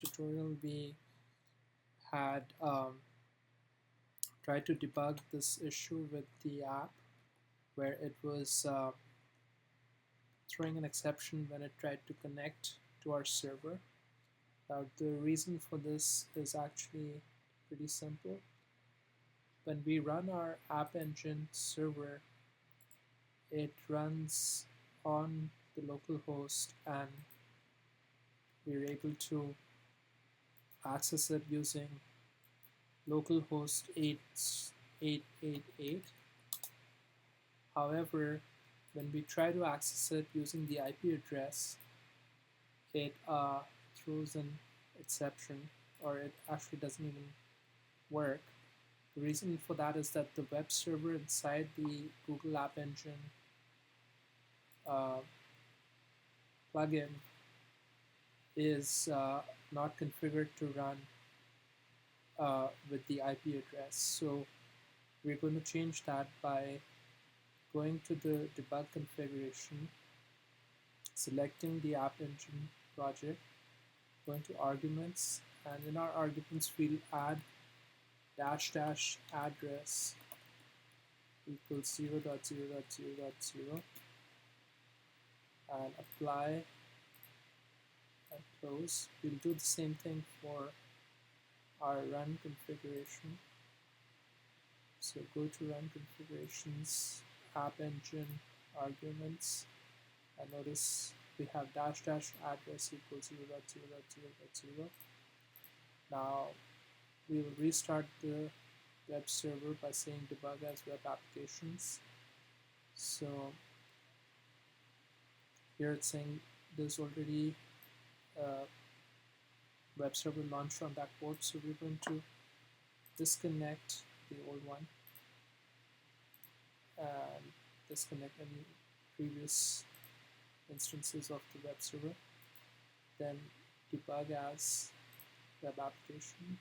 tutorial, we had tried to debug this issue with the app where it was throwing an exception when it tried to connect to our server. Now, the reason for this is actually pretty simple. When we run our App Engine server, it runs on the local host, and we're able to access it using localhost 8888. However, when we try to access it using the IP address, it throws an exception, or it actually doesn't even work. The reason for that is that the web server inside the Google App Engine uh, plugin is not configured to run with the IP address. So we're going to change that by going to the debug configuration, selecting the App Engine project, going to arguments, and in our arguments we'll add dash dash address equals 0.0.0.0 and apply and close. We'll do the same thing for our run configuration. So go to run configurations, app engine, arguments, and notice we have dash dash address equals 0.0.0.0. Now we will restart the web server by saying debug as web applications. So here it's saying there's already a web server launched on that port, so we're going to disconnect the old one and disconnect any previous instances of the web server, then debug as web application.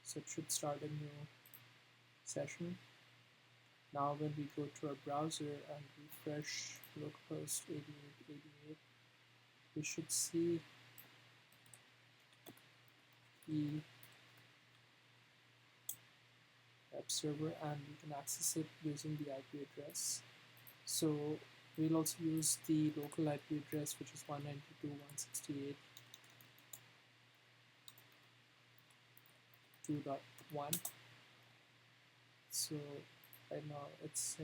So it should start a new session. Now when we go to our browser and refresh localhost 8888, we should see the web server, and we can access it using the IP address. So we'll also use the local IP address, which is 192.168.2.1. So right now it's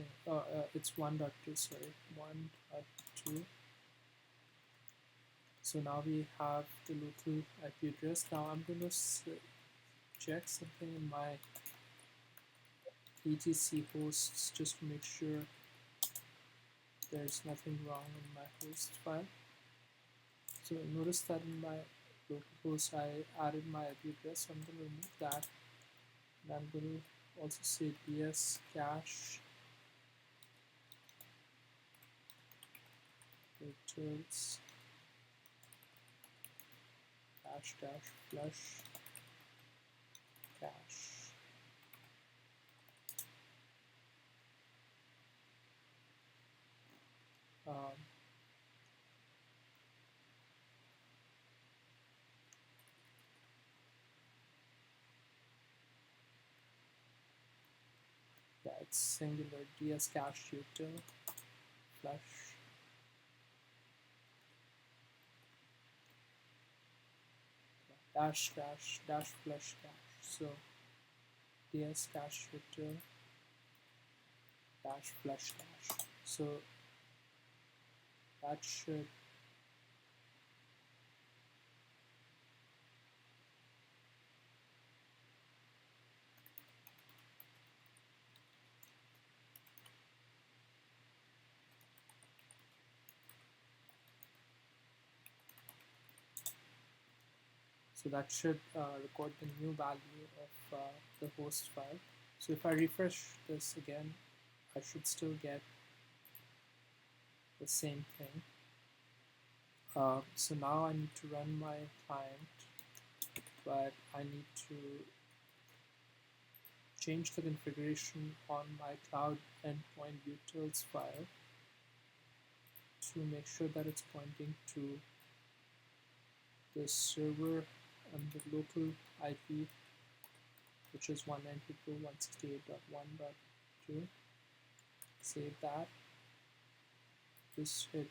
it's 1.2, sorry, 1.2. So now we have the local IP address. Now I'm going to check something in my etc hosts just to make sure there's nothing wrong in my host file. So notice that in my localhost I added my IP address, so I'm going to remove that, and I'm going to also say ds cache returns dash dash flush cache. Yeah, it's singular ds cache util flush dash dash dash flush cache. So ds cache util dash flush cache. So that should record the new value of the host file. So if I refresh this again, I should still get the same thing. So now I need to run my client, but I need to change the configuration on my cloud endpoint utils file to make sure that it's pointing to the server and the local IP, which is 192.168.1.2. Save that. Just hit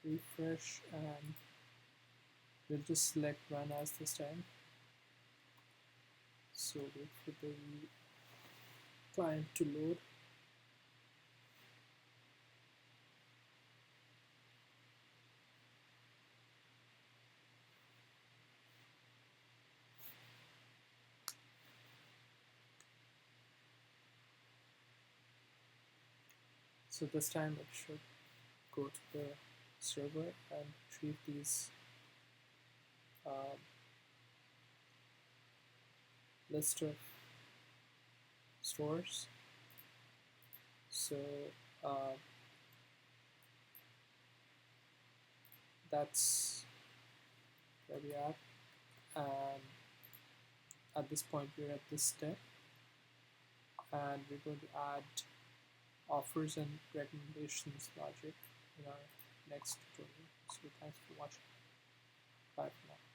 refresh and we'll just select run as this time. So wait for the client to load. So this time it should go to the server and retrieve these um, list of stores. So uh, that's where we are. And at this point, we're at this step, and we're going to add offers and recommendations logic in our next tutorial. So thanks for watching. Bye for now.